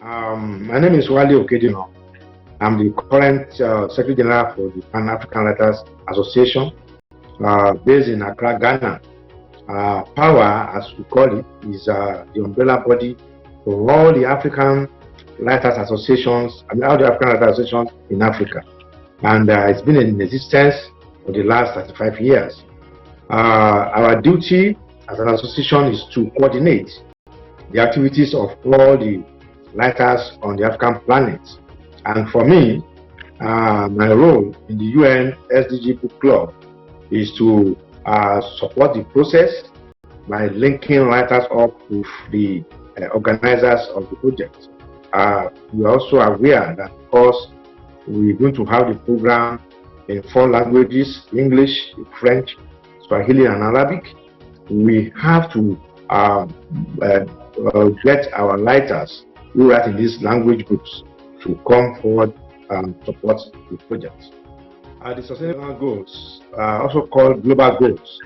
My name is Wale Okediran. I'm the current Secretary General for the Pan-African Writers Association based in Accra, Ghana. PAWA, as we call it, is the umbrella body for all the African Writers Associations, all the African Writers Associations in Africa. And it's been in existence for the last 35 years. Our duty as an association is to coordinate the activities of all the writers on the African planet. And for me, my role in the UN SDG Book Club is to support the process by linking writers up with the organizers of the project. We are also aware that, of course, we're going to have the program in 4 languages: English, French, Swahili, and Arabic. We have to get our writers who write in these language groups to come forward and support the project. The Sustainable Goals, also called Global Goals,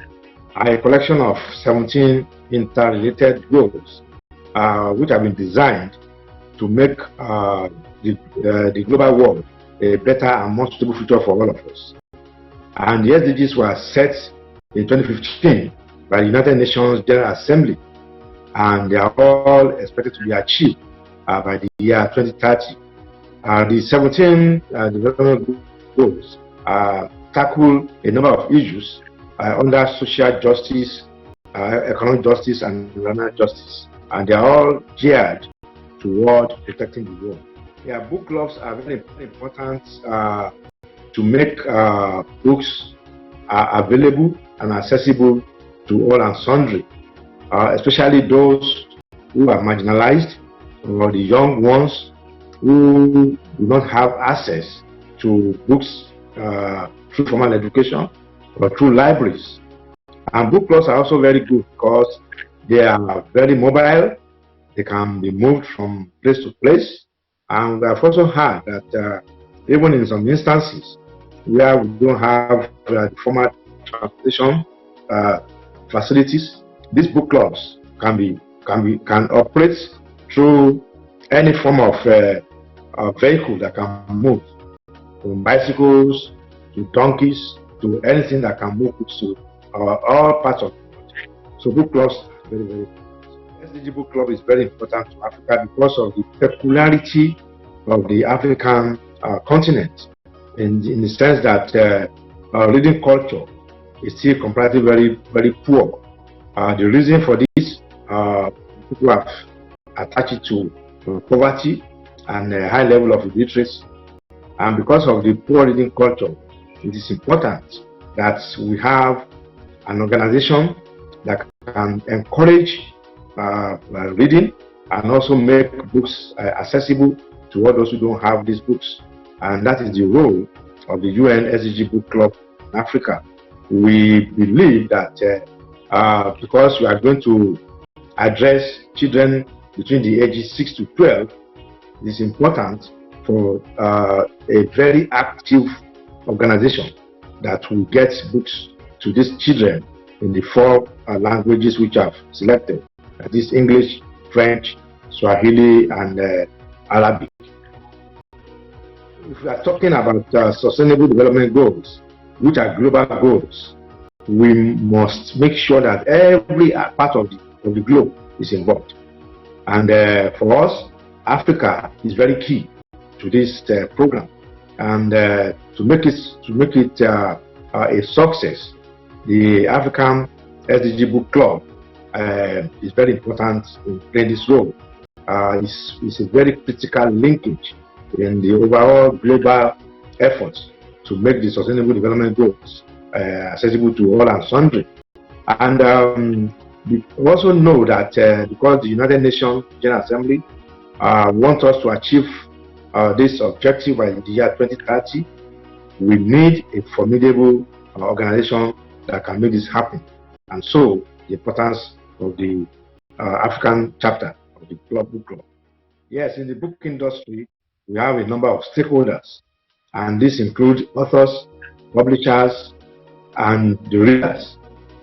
are a collection of 17 interrelated goals which have been designed to make the global world a better and more suitable future for all of us. And the SDGs were set in 2015 by the United Nations General Assembly, and they are all expected to be achieved by the year 2030. The 17 development goals tackle a number of issues under social justice, economic justice, and environmental justice, and they are all geared toward protecting the world. Book clubs are very important to make books available and accessible to all and sundry, especially those who are marginalized or the young ones who do not have access to books through formal education or through libraries. And book clubs are also very good because they are very mobile. They can be moved from place to place. And we have also heard that even in some instances where we don't have formal transportation facilities, these book clubs can operate through any form of vehicle that can move, from bicycles to donkeys to anything that can move to all parts of the world. So book clubs are very, very important. SDG Book Club is very important to Africa because of the peculiarity of the African continent, in the sense that our reading culture is still comparatively very, very poor. The reason for this, people have attached it to poverty and a high level of illiteracy. And because of the poor reading culture, it is important that we have an organization that can encourage reading and also make books accessible to all those who don't have these books. And that is the role of the UN SDG Book Club in Africa. We believe that because we are going to address children between the ages 6 to 12, it is important for a very active organization that will get books to these children in the 4 languages which I've selected. That is English, French, Swahili, and Arabic. If we are talking about sustainable development goals, which are global goals, we must make sure that every part of the globe is involved. And for us, Africa is very key to this program. And to make it a success, the African SDG Book Club is very important in playing this role. It's a very critical linkage in the overall global efforts to make the Sustainable Development Goals accessible to all and sundry. And we also know that because the United Nations General Assembly wants us to achieve this objective by the year 2030, we need a formidable organization that can make this happen. And so the importance of the African chapter of the book club. Yes, in the book industry, we have a number of stakeholders, and this includes authors, publishers, and the readers.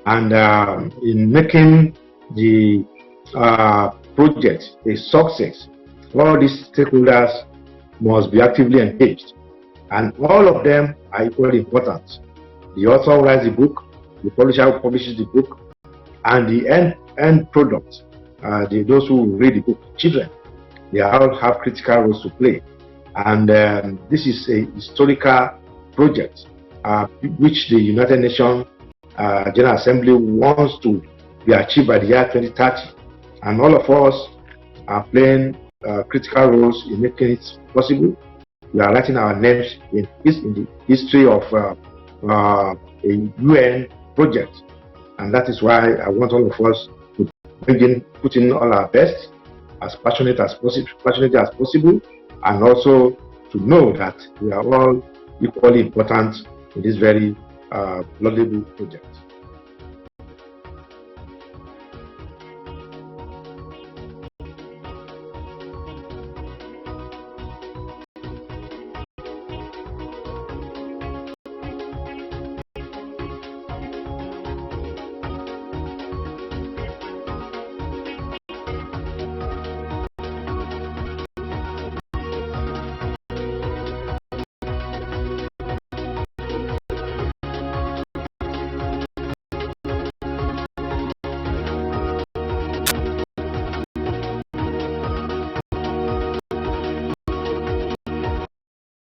And in making the project a success, All these stakeholders must be actively engaged, and all of them are equally important. The author who writes the book, the publisher who publishes the book, and the end product, those who read the book, children, they all have critical roles to play. And this is a historical project which the United Nations General Assembly wants to be achieved by the year 2030. And all of us are playing critical roles in making it possible. We are writing our names in the history of a UN project. And that is why I want all of us to put in all our best, as passionate as possible, and also to know that we are all equally important in this very laudable project.